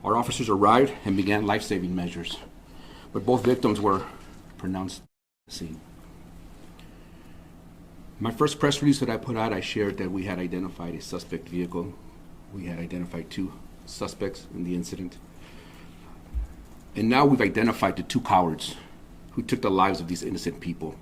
Our officers arrived and began life-saving measures, but both victims were pronounced deceased. My first press release that I put out, I shared that we had identified a suspect vehicle. We had identified 2 suspects in the incident. And now we've identified the 2 cowards who took the lives of these innocent people.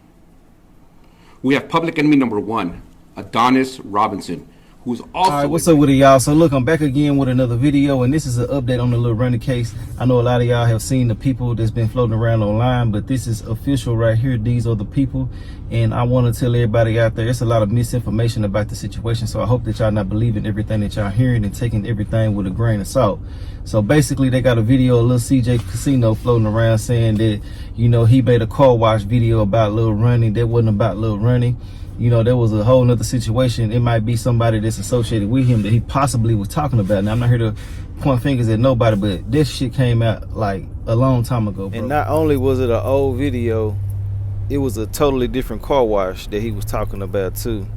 We have public enemy number 1, Adonis Robinson, who's also— all right, what's up with it, y'all? So look, I'm back again with another video, and this is an update on the little Ronnie case. I know a lot of y'all have seen the people that's been floating around online, but this is official right here. These are the people, and I want to tell everybody out there, it's a lot of misinformation about the situation, so I hope that y'all not believing everything that y'all hearing and taking everything with a grain of salt. So basically, they got a video of Lil CJ Casino floating around saying that, you know, he made a car wash video about Lil Ronnie. That wasn't about Lil Ronnie. You know, there was a whole nother situation. It might be somebody that's associated with him that he possibly was talking about. Now, I'm not here to point fingers at nobody, but this shit came out like a long time ago, bro. And not only was it an old video, it was a totally different car wash that he was talking about too.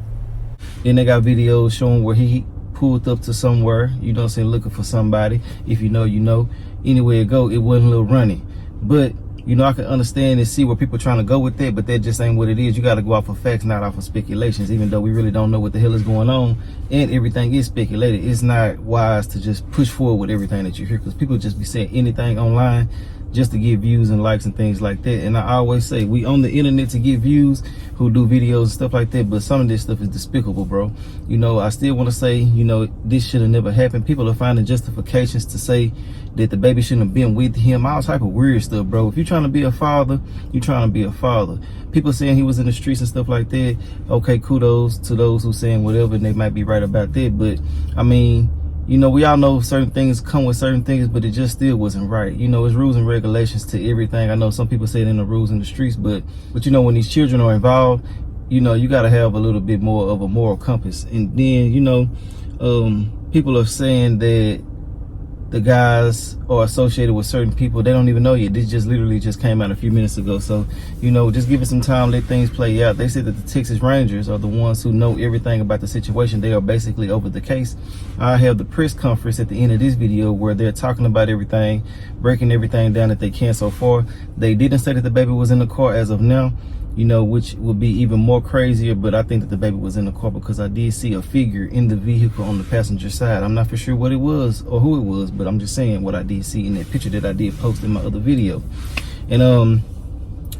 Then they got videos showing where he pulled up to somewhere, you know what I'm saying, looking for somebody. If you know, you know. Anywhere it go, it wasn't Lil Ronnie. But you know, I can understand and see where people are trying to go with that, but that just ain't what it is. You got to go off of facts, not off of speculations, even though we really don't know what the hell is going on, and everything is speculated. It's not wise to just push forward with everything that you hear, because people just be saying anything online just to get views and likes and things like that. And I always say, we on the internet to get views, who do videos and stuff like that, but some of this stuff is despicable, bro. You know, I still want to say, you know, this should have never happened. People are finding justifications to say that the baby shouldn't have been with him, all type of weird stuff, bro. If you're trying to be a father, you're trying to be a father. People saying he was in the streets and stuff like that, okay, kudos to those who saying whatever, and they might be right about that, but I mean, you know, we all know certain things come with certain things, but it just still wasn't right. You know, it's rules and regulations to everything. I know some people say it in the rules in the streets, but you know, when these children are involved, you know, you got to have a little bit more of a moral compass. And then, you know, people are saying that the guys are associated with certain people. They don't even know yet. This just literally just came out a few minutes ago. So, you know, just give it some time, let things play out. They said that the Texas Rangers are the ones who know everything about the situation. They are basically over the case. I have the press conference at the end of this video where they're talking about everything, breaking everything down that they can so far. They didn't say that the baby was in the car as of now, you know, which would be even more crazier, but I think that the baby was in the car because I did see a figure in the vehicle on the passenger side. I'm not for sure what it was or who it was, but I'm just saying what I did see in that picture that I did post in my other video. And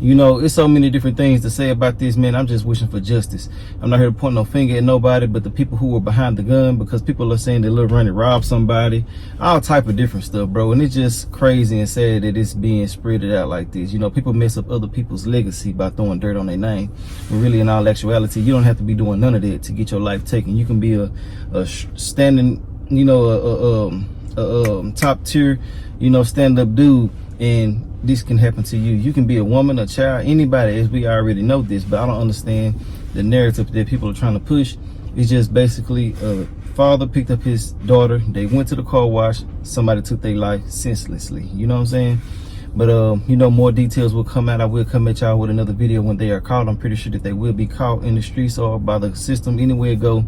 you know, it's so many different things to say about this, man. I'm just wishing for justice. I'm not here to point no finger at nobody, but the people who were behind the gun, because people are saying that Lil Ronnie robbed somebody, all type of different stuff, bro. And it's just crazy and sad that it's being spreaded out like this. You know, people mess up other people's legacy by throwing dirt on their name. When really, in all actuality, you don't have to be doing none of that to get your life taken. You can be a standing, you know, a top tier, you know, stand-up dude, and this can happen to you. You can be a woman, a child, anybody, as we already know this, but I don't understand the narrative that people are trying to push. It's just basically a father picked up his daughter, they went to the car wash, somebody took their life senselessly, you know what I'm saying? But you know, more details will come out. I will come at y'all with another video when they are caught. I'm pretty sure that they will be caught in the streets or by the system. Anywhere it go,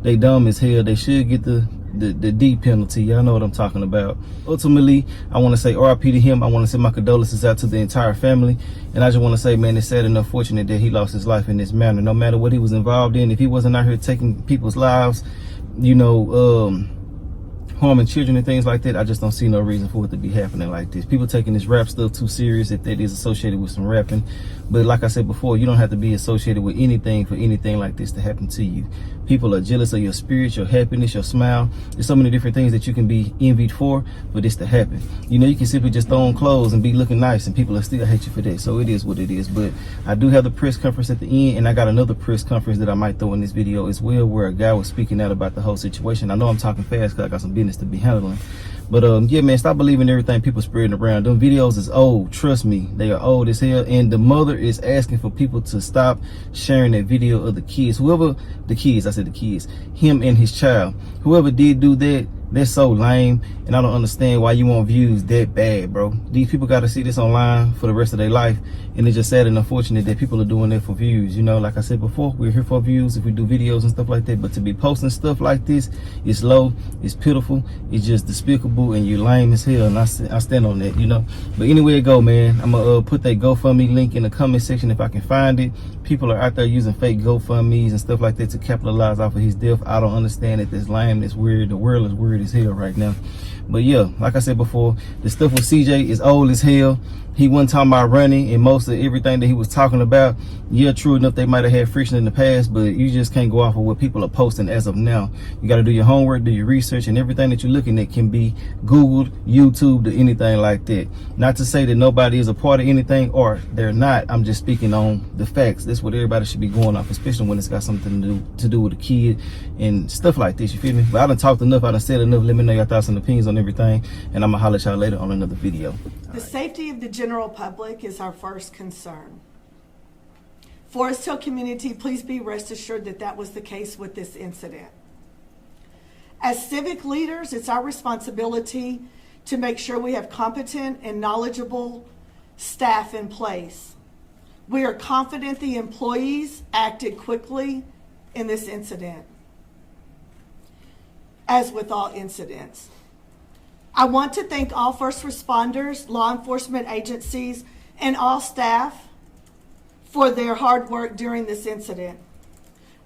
they dumb as hell. They should get the D penalty. Y'all know what I'm talking about. Ultimately, I want to say RIP to him. I want to send my condolences out to the entire family, and I just want to say, man, it's sad and unfortunate that he lost his life in this manner. No matter what he was involved in, if he wasn't out here taking people's lives, you know, harming children and things like that, I just don't see no reason for it to be happening like this. People taking this rap stuff too serious if that is associated with some rapping. But like I said before, you don't have to be associated with anything for anything like this to happen to you. People are jealous of your spirit, your happiness, your smile. There's so many different things that you can be envied for this to happen. You know, you can simply just throw on clothes and be looking nice and people will still hate you for that. So it is what it is. But I do have the press conference at the end, and I got another press conference that I might throw in this video as well, where a guy was speaking out about the whole situation. I know I'm talking fast because I got some business to be handling. But yeah, man, stop believing everything people spreading around. Them videos is old, trust me. They are old as hell, and the mother is asking for people to stop sharing that video of the kids. Whoever, the kids, I said the kids, him and his child. Whoever did do that, That's so lame, and I don't understand why you want views that bad, bro. These people got to see this online for the rest of their life, and it's just sad and unfortunate that people are doing that for views. You know, like I said before, we're here for views if we do videos and stuff like that, but to be posting stuff like this, it's low, it's pitiful, it's just despicable, and you lame as hell, and I stand on that, you know. But anyway it go, man, I'm gonna put that GoFundMe link in the comment section if I can find it. People are out there using fake GoFundMes and stuff like that to capitalize off of his death. I don't understand it. That's lame, that's weird. The world is weird as hell right now. But yeah, like I said before, the stuff with CJ is old as hell. He wasn't talking about Ronnie, and most of everything that he was talking about, yeah, true enough, they might have had friction in the past, but you just can't go off of what people are posting as of now. You got to do your homework, do your research, and everything that you're looking at can be Googled, YouTubed, or anything like that. Not to say that nobody is a part of anything, or they're not. I'm just speaking on the facts. That's what everybody should be going off, especially when it's got something to do with a kid and stuff like this, you feel me? But I done talked enough, I done said enough. Let me know your thoughts and opinions on everything, and I'm gonna holler at y'all later on another video. The safety of the general public is our first concern. Forest Hill community, please be rest assured that that was the case with this incident. As civic leaders, it's our responsibility to make sure we have competent and knowledgeable staff in place. We are confident the employees acted quickly in this incident, as with all incidents. I want to thank all first responders, law enforcement agencies, and all staff for their hard work during this incident.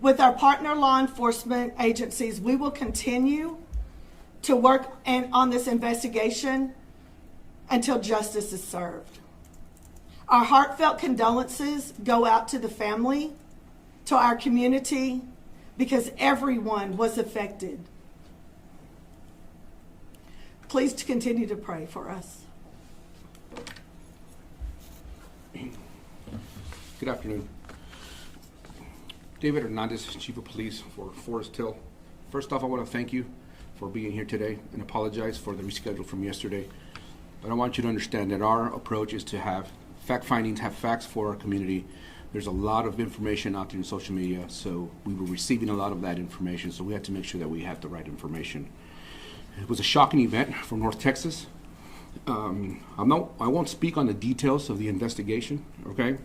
With our partner law enforcement agencies, we will continue to work on this investigation until justice is served. Our heartfelt condolences go out to the family, to our community, because everyone was affected. Please continue to pray for us. Good afternoon. David Hernandez, Chief of Police for Forest Hill. First off, I want to thank you for being here today and apologize for the reschedule from yesterday. But I want you to understand that our approach is to have fact findings, have facts for our community. There's a lot of information out there in social media, so we were receiving a lot of that information, so we had to make sure that we had the right information. It was a shocking event from North Texas. I won't speak on the details of the investigation, okay?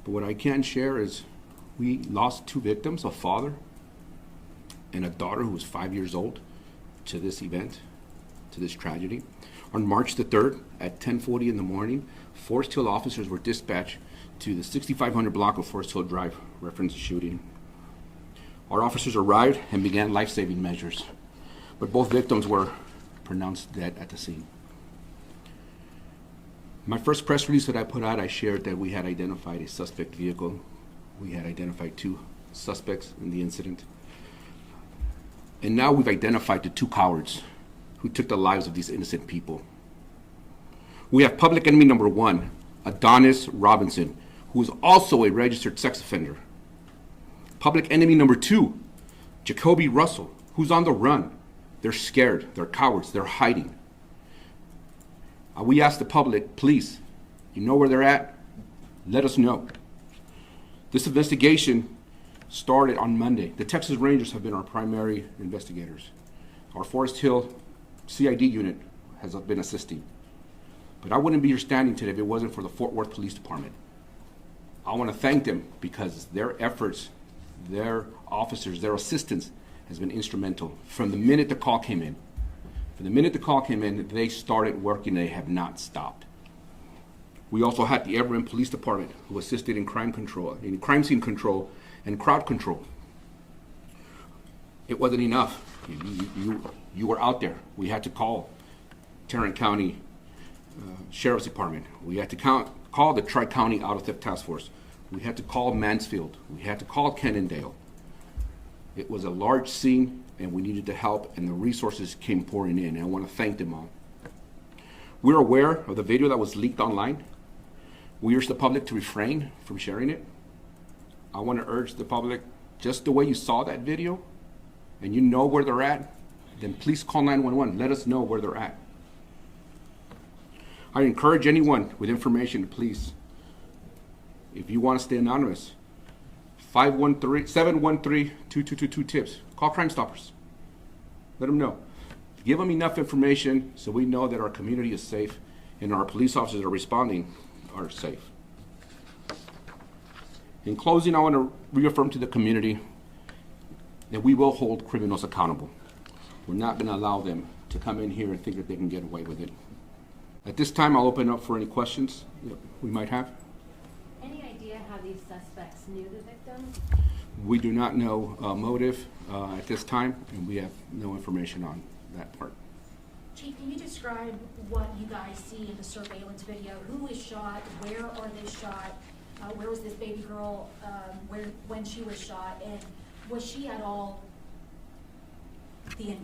But what I can share is we lost two victims, a father and a daughter who was 5 years old, to this event, to this tragedy. On March the 3rd at 10:40 in the morning, Forest Hill officers were dispatched to the 6500 block of Forest Hill Drive, reference shooting. Our officers arrived and began life-saving measures, but both victims were pronounced dead at the scene. My first press release that I put out, I shared that we had identified a suspect vehicle. We had identified two suspects in the incident. And now we've identified the two cowards who took the lives of these innocent people. We have public enemy number one, Adonis Robinson, who is also a registered sex offender. Public enemy number two, Jacoby Russell, who's on the run. They're scared, they're cowards, they're hiding. We ask the public, please, you know where they're at? Let us know. This investigation started on Monday. The Texas Rangers have been our primary investigators. Our Forest Hill CID unit has been assisting. But I wouldn't be here standing today if it wasn't for the Fort Worth Police Department. I want to thank them because their efforts, their officers, their assistance has been instrumental from the minute the call came in. From the minute the call came in, they started working. They have not stopped. We also had the Everett Police Department who assisted in crime control, in crime scene control and crowd control. It wasn't enough. You were out there. We had to call Tarrant County Sheriff's Department. We had to call the Tri-County Auto Theft Task Force. We had to call Mansfield. We had to call Cannondale. It was a large scene, and we needed the help, and the resources came pouring in, and I want to thank them all. We're aware of the video that was leaked online. We urge the public to refrain from sharing it. I want to urge the public, just the way you saw that video, and you know where they're at, then please call 911. Let us know where they're at. I encourage anyone with information, please, if you want to stay anonymous, 713-2222 tips. Call Crime Stoppers. Let them know. Give them enough information so we know that our community is safe and our police officers that are responding are safe. In closing, I want to reaffirm to the community that we will hold criminals accountable. We're not going to allow them to come in here and think that they can get away with it. At this time, I'll open up for any questions that we might have. Any idea how these suspects knew the victim? We do not know motive at this time, and we have no information on that part. Chief, can you describe what you guys see in the surveillance video? Who is shot? Where are they shot? Where was this baby girl when she was shot? And was she at all the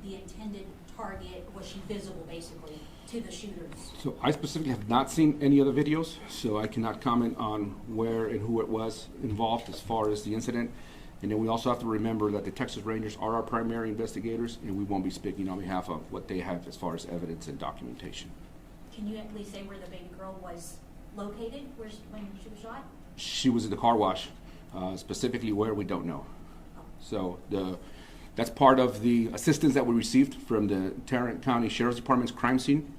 intended target? Was she visible, basically, to the shooters? So I specifically have not seen any other videos, so I cannot comment on where and who it was involved as far as the incident. And then we also have to remember that the Texas Rangers are our primary investigators, and we won't be speaking on behalf of what they have as far as evidence and documentation. Can you at least say where the baby girl was located when she was shot? She was in the car wash, specifically where we don't know. So that's part of the assistance that we received from the Tarrant County Sheriff's Department's crime scene.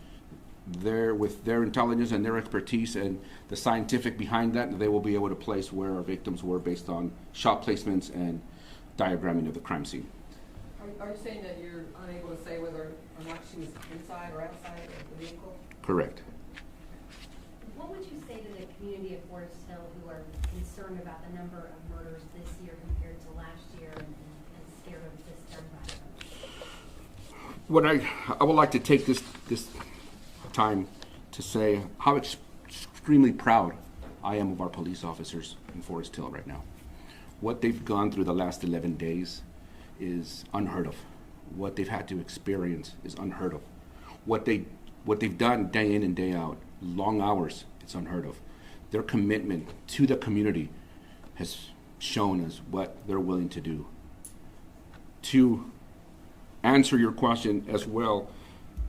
With their intelligence and their expertise and the scientific behind that, they will be able to place where our victims were based on shot placements and diagramming of the crime scene. Are you saying that you're unable to say whether or not she was inside or outside of the vehicle? Correct. What would you say to the community of Forest Hill who are concerned about the number of murders this year compared to last year and scared of this gun violence? What I would like to take this time to say how extremely proud I am of our police officers in Forest Hill right now. What they've gone through the last 11 days is unheard of. What they've had to experience is unheard of. What they've done day in and day out, long hours, it's unheard of. Their commitment to the community has shown us what they're willing to do. To answer your question as well,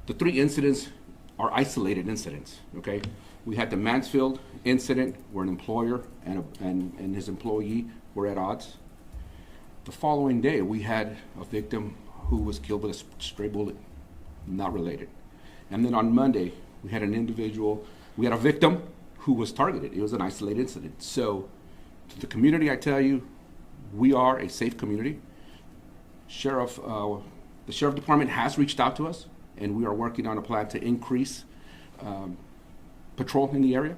the 3 incidents are isolated incidents, okay? We had the Mansfield incident where an employer and his employee were at odds. The following day, we had a victim who was killed with a stray bullet, not related. And then on Monday, we had a victim who was targeted. It was an isolated incident. So to the community, I tell you, we are a safe community. The Sheriff Department has reached out to us, and we are working on a plan to increase patrol in the area.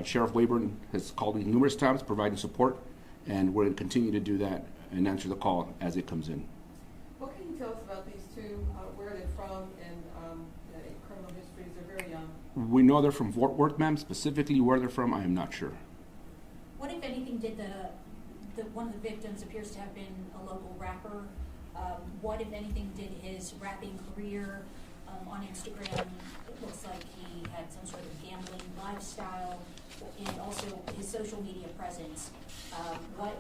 Sheriff Wayburn has called me numerous times, providing support, and we're going to continue to do that and answer the call as it comes in. What can you tell us about these two? Where are they from and criminal histories? They're very young. We know they're from Fort Worth, ma'am. Specifically where they're from, I am not sure. What, if anything, did one of the victims appears to have been a local rapper? What, if anything, did his rapping career on Instagram? It looks like he had some sort of gambling lifestyle, and also his social media presence. What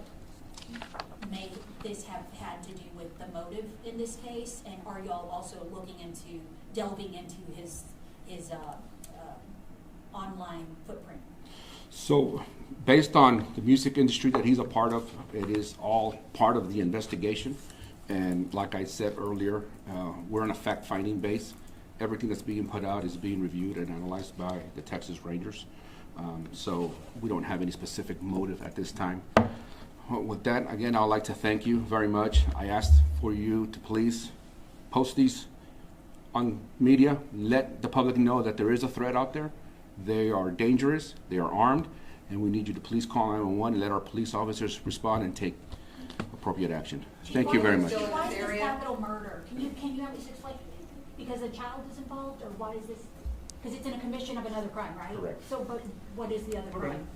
may this have had to do with the motive in this case? And are y'all also delving into his online footprint? So based on the music industry that he's a part of, it is all part of the investigation. And like I said earlier, we're on a fact-finding base. Everything that's being put out is being reviewed and analyzed by the Texas Rangers. So we don't have any specific motive at this time. With that, again, I'd like to thank you very much. I asked for you to please post these on media. Let the public know that there is a threat out there. They are dangerous, they are armed, and we need you to please call 911 and let our police officers respond and take appropriate action. Thank you very much. Why is this capital murder? Can you have this explain? Because a child is involved, or why is this? Because it's in a commission of another crime, right? Correct. So, but what is the other crime?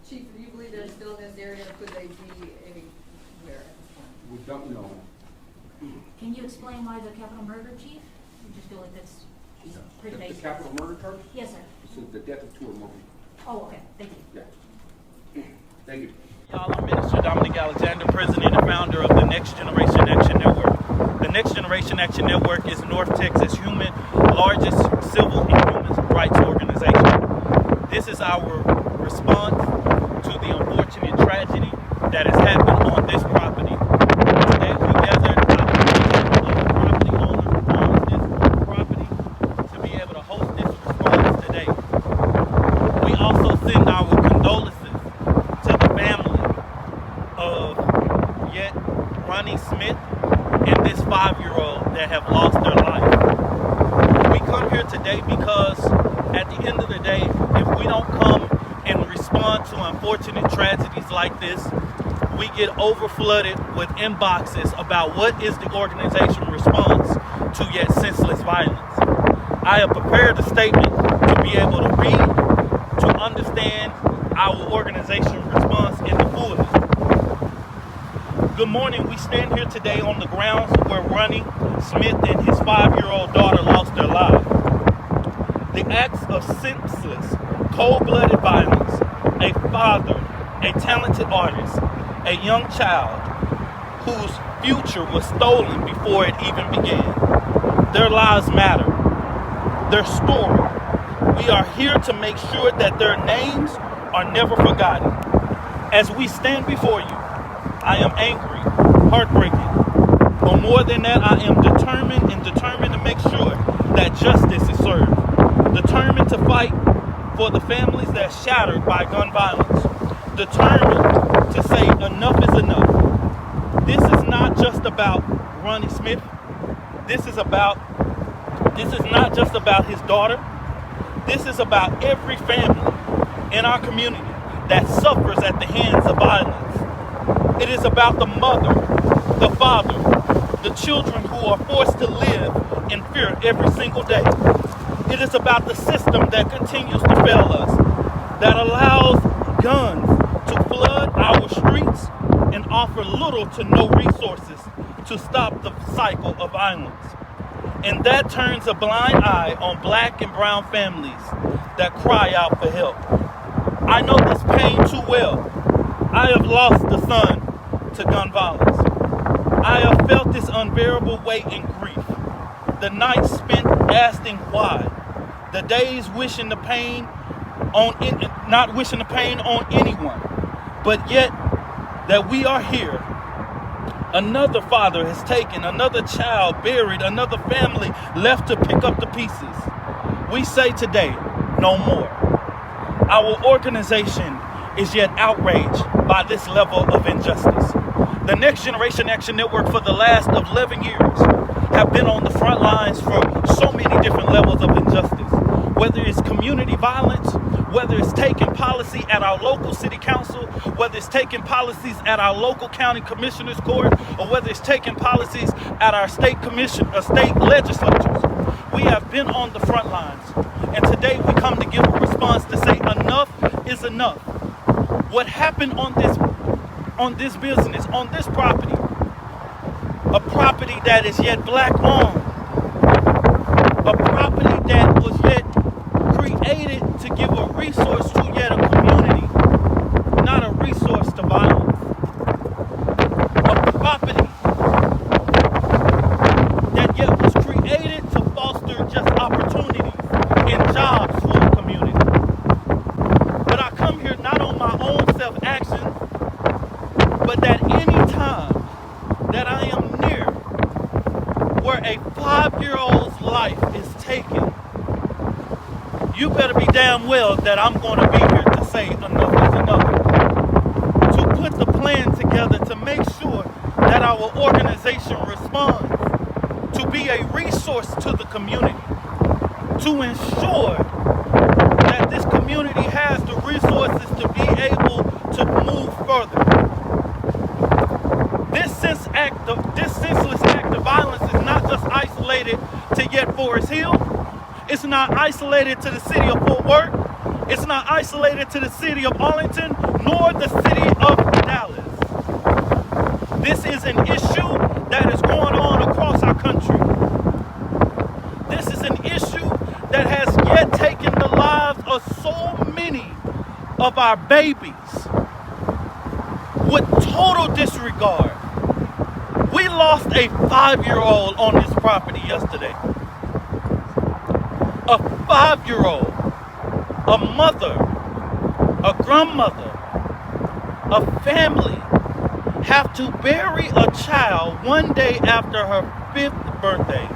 Chief, do you believe they're still in this area, or could they be anywhere at this point? We don't know. Can you explain why the capital murder, Chief? I just feel like that's pretty The basic. capital murder charge? Yes, sir. This is the death of 2 or more people. Oh, okay. Thank you. Yeah. Thank you. Y'all, I'm Minister Dominic Alexander, President and founder of the Next Generation Action Network. The Next Generation Action Network is North Texas' largest civil and human rights organization. This is our response to the unfortunate tragedy that has happened on this property. Today we gathered on the property unfortunate tragedies like this, we get overflooded with inboxes about what is the organization's response to yet senseless violence. I have prepared a statement to be able to read, to understand our organization's response in the fullest. Good morning. We stand here today on the grounds where Ronnie Smith and his 5-year-old daughter lost their lives. The acts of senseless, cold-blooded violence, a father, a talented artist, a young child whose future was stolen before it even began. Their lives matter. Their story. We are here to make sure that their names are never forgotten. As we stand before you, I am angry, heartbreaking, but more than that, I am determined to make sure that justice is served. Determined to fight for the families that are shattered by gun violence. Determined to say enough is enough. This is not just about Ronnie Smith. This is not just about his daughter. This is about every family in our community that suffers at the hands of violence. It is about the mother, the father, the children who are forced to live in fear every single day. It is about the system that continues to fail us, that allows guns to flood our streets and offer little to no resources to stop the cycle of violence. And that turns a blind eye on black and brown families that cry out for help. I know this pain too well. I have lost a son to gun violence. I have felt this unbearable weight and grief. The nights spent asking why. The days not wishing the pain on anyone. But yet that we are here, another father has taken, another child buried, another family left to pick up the pieces. We say today, no more. Our organization is yet outraged by this level of injustice. The Next Generation Action Network for the last 11 years have been on the front lines for so many different levels of injustice. Whether it's community violence, whether it's taking policy at our local city council, whether it's taking policies at our local county commissioners court, or whether it's taking policies at our state legislatures. We have been on the front lines. And today we come to give a response to say enough is enough. What happened on this business, on this property, a property that is yet black owned, a property that was yet created to give a resource to yet a community, not a resource to violence. A property that yet was created to foster just opportunities and jobs for the community. But I come here not on my own self-action, but that any time that I am near where a 5-year-old's life is taken, you better be damn well that I'm going to be here to say enough is enough. To put the plan together to make sure that our organization responds, to be a resource to the community, to ensure that this community has the resources to be able to move further. This senseless act of violence is not just isolated to yet Forest Hill. It's not isolated to the city of Fort Worth. It's not isolated to the city of Arlington, nor the city of Dallas. This is an issue that is going on across our country. This is an issue that has yet taken the lives of so many of our babies with total disregard. We lost a 5-year-old on this property yesterday. A 5-year-old, a mother, a grandmother, a family have to bury a child one day after her 5th birthday.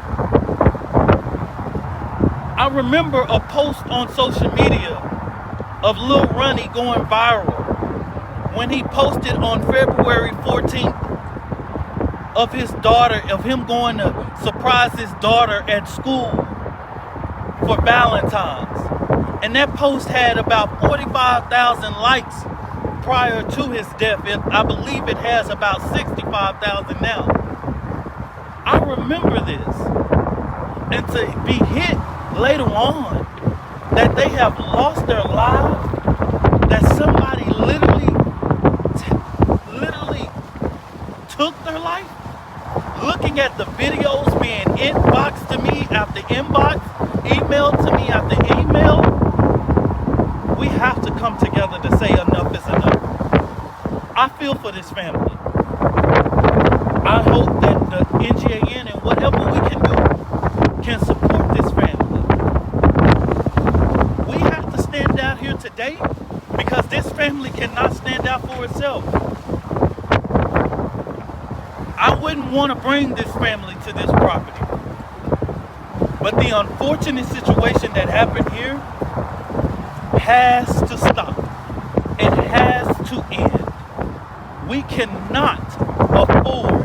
I remember a post on social media of Lil Ronnie going viral when he posted on February 14th of his daughter, of him going to surprise his daughter at school for Valentine's. And that post had about 45,000 likes prior to his death, I believe it has about 65,000 now. I remember this. And to be hit later on that they have lost their lives, that somebody literally took their life, looking at the videos being inboxed to me after inbox, emailed to me after email, we have to come together to say enough is enough. I feel for this family. I hope that the NGAN and whatever we can do can support this family. We have to stand out here today because this family cannot stand out for itself. I wouldn't want to bring this family to this property. But the unfortunate situation that happened here has to stop. It has to end. We cannot afford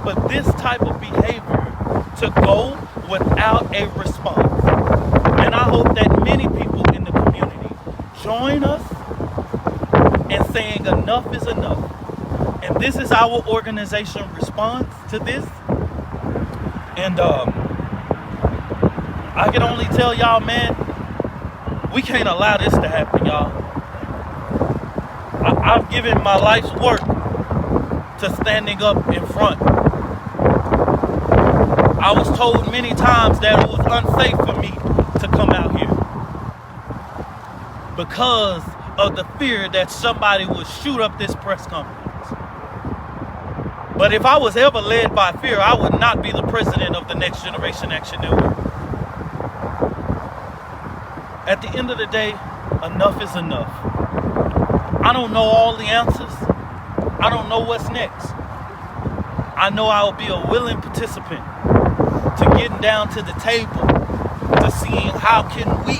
for this type of behavior to go without a response. And I hope that many people in the community join us in saying enough is enough. And this is our organization response to this. And I can only tell y'all, man, we can't allow this to happen, y'all. I've given my life's work to standing up in front. I was told many times that it was unsafe for me to come out here because of the fear that somebody would shoot up this press conference. But if I was ever led by fear, I would not be the president of the Next Generation Action Network. At the end of the day, enough is enough. I don't know all the answers. I don't know what's next. I know I will be a willing participant to getting down to the table, to seeing how can we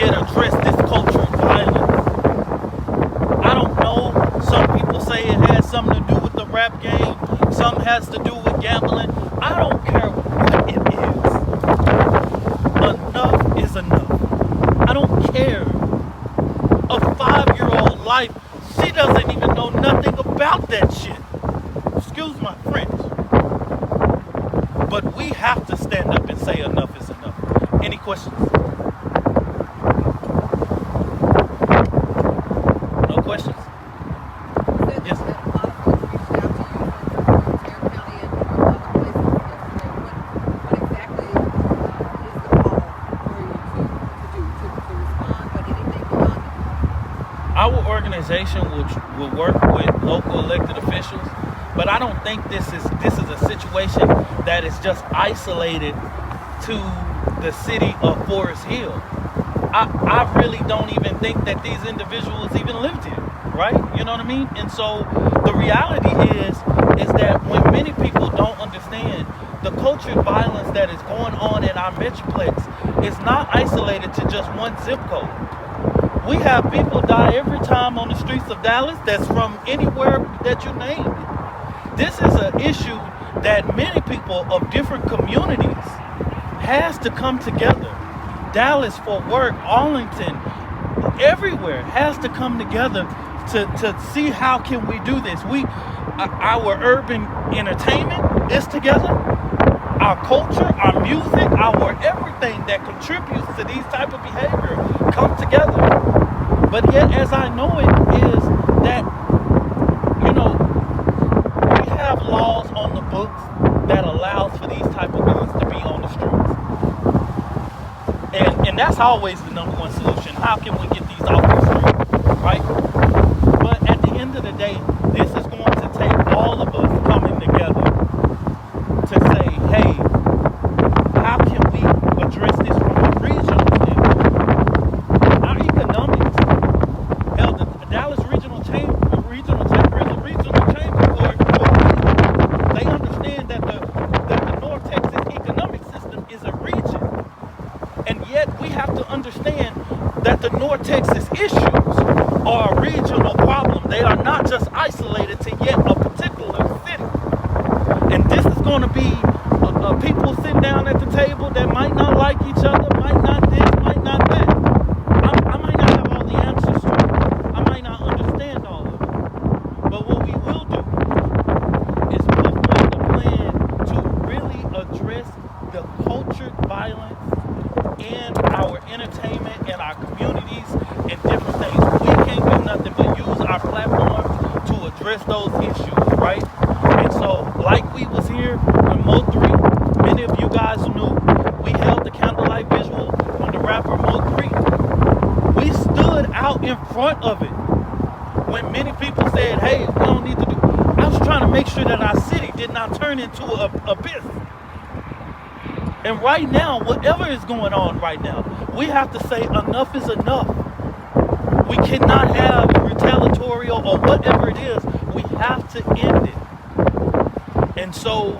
yet address this culture of violence. I don't know. Some people say it has something to do with the rap game. Some has to do with gambling. I don't care what it is. Enough is enough. I don't care. A 5-year-old life, she doesn't even know nothing about that shit. Excuse my French. But we have to stand up and say enough is enough. Any questions? No questions? Yes. Our organization will work with local elected officials, but I don't think this is a situation that is just isolated to the city of Forest Hill. I really don't even think that these individuals even lived here, right? You know what I mean? And so the reality is that when many people don't understand the cultured violence that is going on in our metroplex is not isolated to just one zip code. We have people die every time on the streets of Dallas that's from anywhere that you name it. This is an issue that many people of different communities has to come together. Dallas, Fort Worth, Arlington, everywhere has to come together to see how can we do this. Our urban entertainment is together. Our culture, our music, our everything that contributes to these type of behavior come together. But yet, as I know it, is that, you know, we have laws on the books that allows for these type of guns to be on the streets. And that's always the number one solution. How can we get these off the street, right? But at the end of the day, this is going to take all of us coming together to say, hey, how can we address this from a regional standpoint? Our economics, hell, the Dallas Regional Chamber is a regional chamber for they understand that the North Texas economic system is a region. And yet we have to understand that the North Texas issues are a regional problem. They are not just isolated to yet a particular city. And this is going to be people sitting down at the table that might not like each other, might not this, might not that. I might not have all the answers to it. I might not understand the cultured violence in our entertainment and our communities and different things. We can't do nothing but use our platform to address those issues, right? And so, like we was here when Mo3, many of you guys knew, we held the candlelight visual when the rapper Mo3. We stood out in front of it when many people said, hey, we don't need to do. I was trying to make sure that our city did not turn into a abyss. And right now, whatever is going on right now, we have to say enough is enough. We cannot have retaliatory or whatever it is. We have to end it. And so,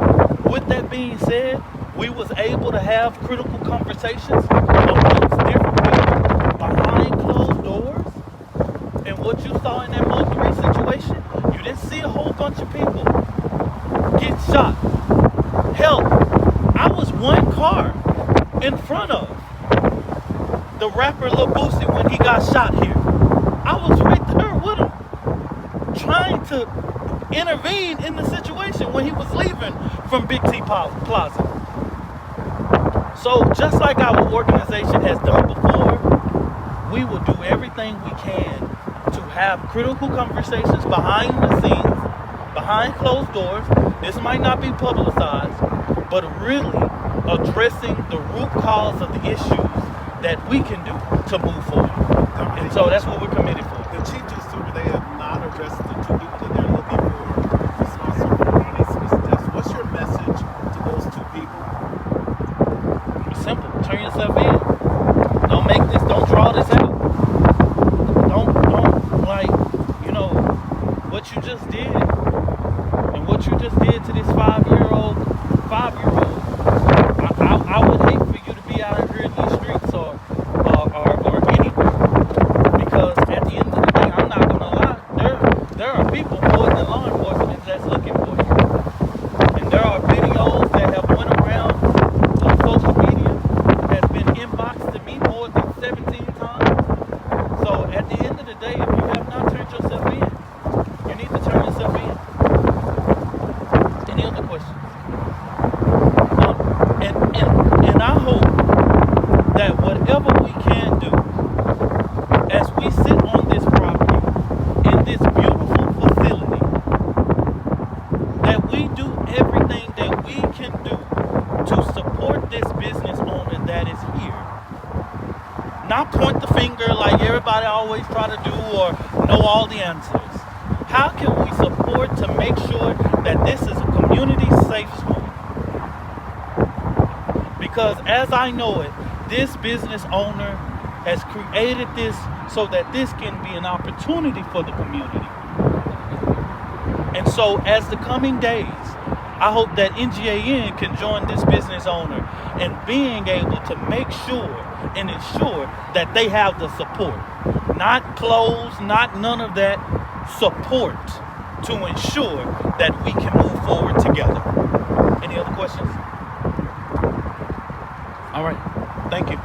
with that being said, we was able to have critical conversations amongst different people behind closed doors. And what you saw in that Mo3 situation, you didn't see a whole bunch of people get shot. Hell, I was one car in front of the rapper Lil Boosie when he got shot here. I was right there with him, trying to intervene in the situation when he was leaving from Big T Plaza. So just like our organization has done before, we will do everything we can to have critical conversations behind the scenes, behind closed doors. This might not be publicized, but really addressing the root cause of the issues that we can do to move forward. And so that's what we're committed for. The chief just told me they have not arrested the two people that they're looking for responsible for Ronnie Smith's death. What's your message to those two people? It's simple. Turn yourself in. Don't draw this out. Don't like, what you just did and what you just did to this five-year-old. I would hate for you to be out here in these streets or anywhere. Because at the end of the day, I'm not gonna lie, there are people more than law enforcement that's looking for you. And there are videos that have went around on social media, has been inboxed to me more than 17 times. So at the end of the day, if you have not turned yourself in, you need to turn yourself in. Any other questions? And I hope that whatever we can do as we sit on this property in this beautiful facility, that we do everything that we can do to support this business owner that is here. Not point the finger like everybody always try to do or know all the answers. How can we support to make sure that this is a community safe zone? Because as I know it, this business owner has created this so that this can be an opportunity for the community. And so as the coming days, I hope that NGAN can join this business owner in being able to make sure and ensure that they have the support. Not clothes, not none of that, support to ensure that we can move forward together. Any other questions? All right. Thank you.